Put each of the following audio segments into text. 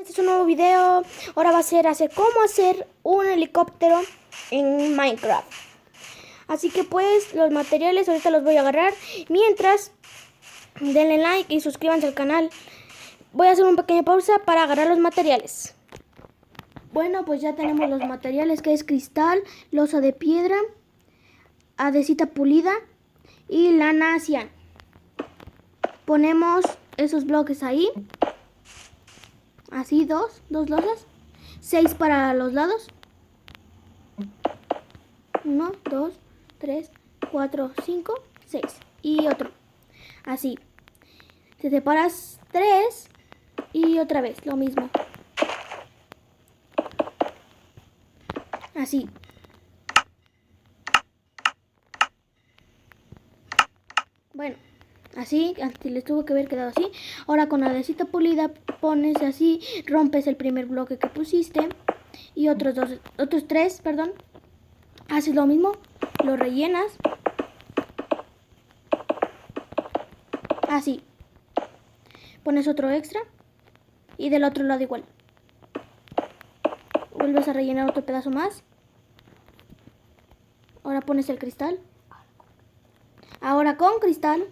este es un nuevo video. Ahora va a ser cómo hacer un helicóptero en Minecraft. Así que pues los materiales ahorita los voy a agarrar. Mientras, denle like y suscríbanse al canal. Voy a hacer una pequeña pausa para agarrar los materiales. Bueno, pues ya tenemos los materiales, que es cristal, losa de piedra, adesita pulida y lana cian. Ponemos esos bloques ahí. Así, dos losas. 6 para los lados. 1, 2, 3, 4, 5, 6. Y otro. Así. Te separas 3 y otra vez lo mismo. Así. Bueno, así les tuvo que haber quedado así. Ahora con la adesita pulida pones así, rompes el primer bloque que pusiste y otros 3, perdón. Haces lo mismo, lo rellenas. Así. Pones otro extra y del otro lado igual. Vuelves a rellenar otro pedazo más. Ahora pones el cristal. Ahora con cristal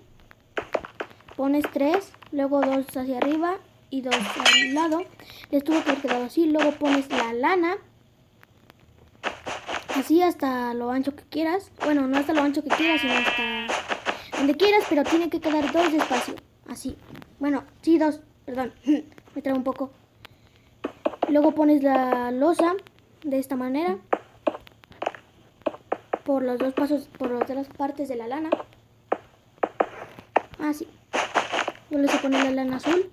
pones 3, luego 2 hacia arriba y 2 al lado. Les tuvo que haber quedado así. Luego pones la lana. Así hasta lo ancho que quieras. Bueno, no hasta lo ancho que quieras, sino hasta donde quieras, pero tiene que quedar 2 de espacio. Así. Bueno, sí, 2. Perdón, me trabo un poco. Luego pones la losa de esta manera. Por los dos pasos, por las dos partes de la lana. Así. Yo les voy a poner la lana azul.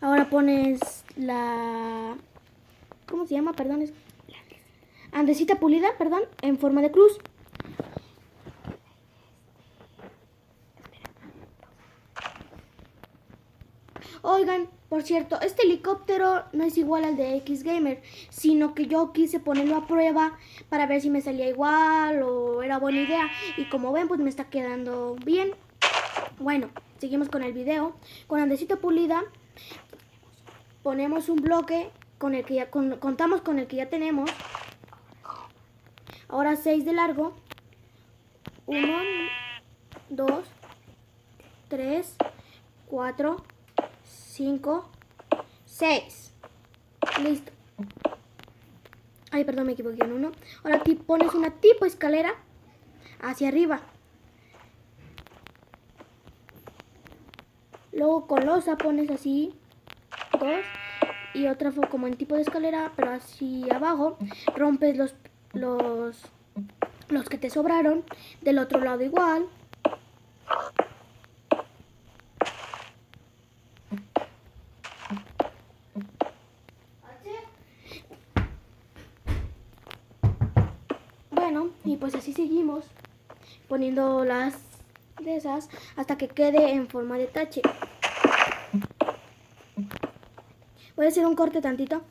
Ahora pones la... ¿cómo se llama? Perdón, es... andesita pulida, perdón, en forma de cruz. Oigan, por cierto, este helicóptero no es igual al de Xgamer, sino que yo quise ponerlo a prueba para ver si me salía igual o era buena idea. Y como ven, pues me está quedando bien. Bueno, seguimos con el video. Con andesita pulida ponemos un bloque con el que ya contamos con el que ya tenemos. Ahora 6 de largo. 1, 2, 3, 4, 5, 6. Listo. Ay, perdón, me equivoqué en uno. Ahora aquí pones una tipo escalera hacia arriba. Luego con losa pones así 2 y otra como en tipo de escalera, pero así abajo. Rompes los que te sobraron. Del otro lado igual. Bueno, y pues así seguimos poniendo las de esas hasta que quede en forma de tache. Voy a hacer un corte tantito.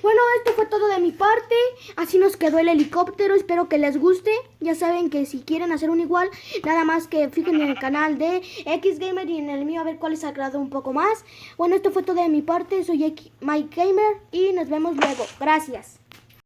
Bueno, esto fue todo de mi parte. Así nos quedó el helicóptero. Espero que les guste. Ya saben que si quieren hacer un igual, nada más que fijen en el canal de Xgamer y en el mío a ver cuál les agrada un poco más. Bueno, esto fue todo de mi parte. Soy Mike Gamer y nos vemos luego. Gracias.